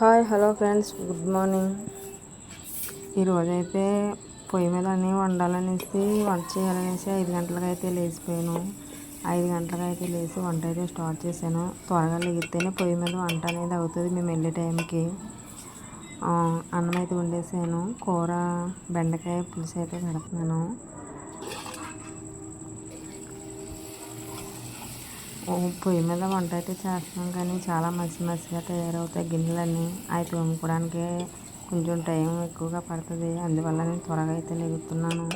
Hi hello friends, good morning. ఈరోజైతే పొయ్యి మీద అన్నీ వండాలనేసి వంట చేయాలనేసి 5 గంటలకైతే లేచిపోయాను. 5 గంటలకైతే లేచి వంట అయితే స్టార్ట్ చేశాను. త్వరగా లేగితేనే పొయ్యి మీద వంట అనేది అవుతుంది మేము వెళ్ళే టైంకి. అన్నం అయితే వండేసాను. కూర బెండకాయ పులుసు అయితే పెడుతున్నాను. పొయ్యి మీద వంట అయితే చేస్తున్నాం కానీ చాలా మసిగా తయారవుతాయి గిన్నెలన్నీ. అవి తోముకోవడానికి కొంచెం టైం ఎక్కువగా పడుతుంది. అందువల్ల నేను త్వరగా అయితే లేగుతున్నాను.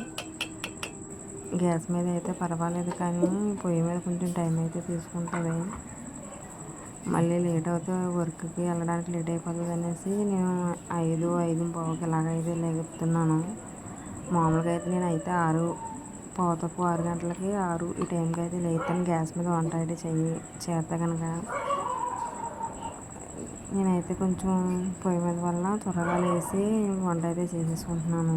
గ్యాస్ మీద అయితే పర్వాలేదు కానీ పొయ్యి మీద కొంచెం టైం అయితే తీసుకుంటుంది. మళ్ళీ లేట్ అవుతే వర్క్కి వెళ్ళడానికి లేట్ అయిపోతుంది అనేసి నేను 5:05 ఇలాగైతే లేగుతున్నాను. మామూలుగా అయితే నేను అయితే 6 గంటలకి 6 ఈ టైంకి అయితే లేస్తాను. గ్యాస్ మీద వంట అయితే చేస్తా కనుక నేనైతే కొంచెం పొయ్యి మీద వల్ల త్వరగా లేచి వంట అయితే చేసేసుకుంటున్నాను.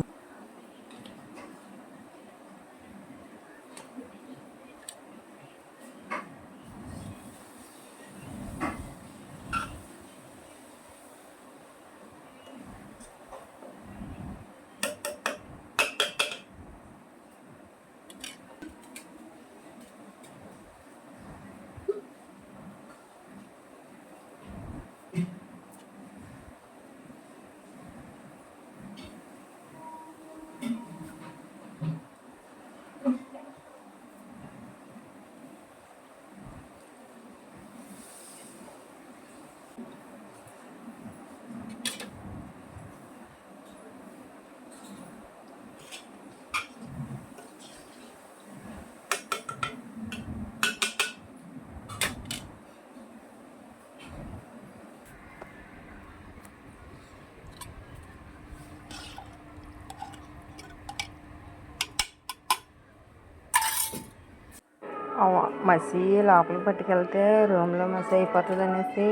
మసి లోపలికి పట్టుకెళ్తే రూమ్లో మసి అయిపోతుంది అనేసి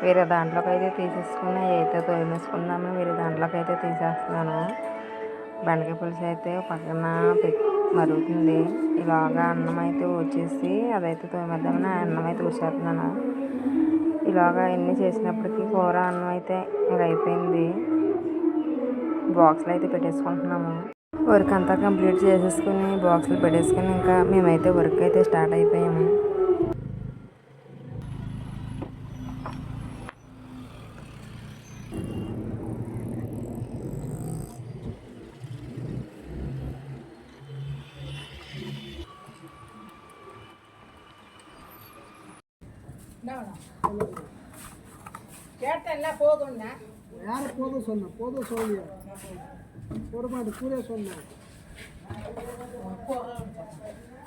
వేరే దాంట్లోకి అయితే తీసేసుకుని అయితే తోమేసుకుందామని వేరే దాంట్లోకి అయితే తీసేస్తున్నాను. బెండకాయ పులుసు అయితే పక్కన మరుగుతుంది. ఇలాగా అన్నం అయితే వచ్చేసి అదైతే తోమేద్దామని అన్నం అయితే వచ్చేస్తున్నాను. ఇలాగా అన్నీ చేసినప్పటికీ కూర అన్నం అయితే ఇంకా అయిపోయింది. బాక్స్లో అయితే పెట్టేసుకుంటున్నాము. వర్క్ అంతా కంప్లీట్ చేసేసుకుని బాక్సులు పెట్టేసుకుని ఇంకా మేమైతే వర్క్ అయితే స్టార్ట్ అయిపోయాము.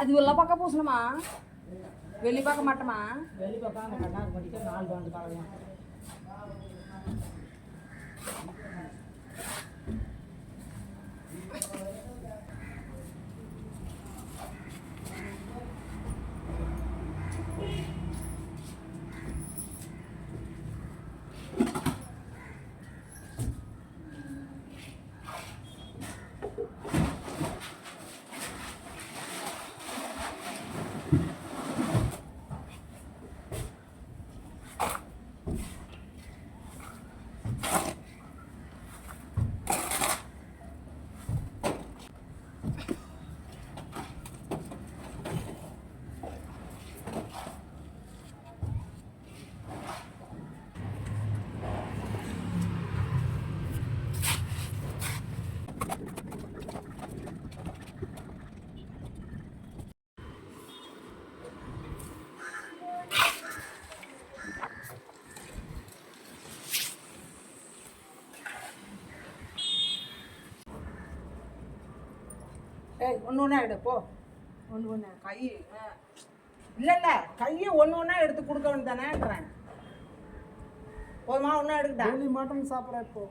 అది ఉల్లపక్క పూసనమా వెళ్ళిపక్క మట్టమా ஒன்று ஒன்றா எடுப்போ ஒன்று ஒன்று கை இல்லை கையை ஒன்று ஒன்றா எடுத்து கொடுக்க வேண்டியதானேன்றேன். போதுமா? ஒன்றா எடுக்கிட்டா மட்டன் சாப்பிட்றேன். இப்போ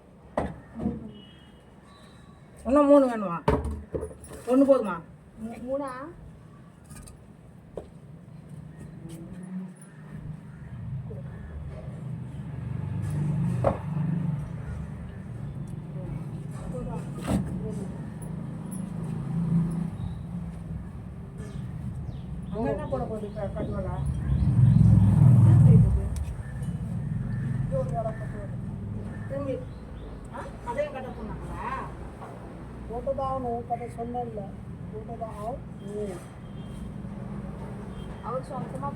இன்னும் 3 வேணுமா? 1 போதுமா? 3ஆ? என்ன போட போகுது கட்டுவலா? திரும்பி அதையும் கட்ட சொன்னாங்களா? போட்டு தான் ஆகணும், கட்ட சொன்னல போட்டு தான் ஆகும். அவர் சொந்தமாக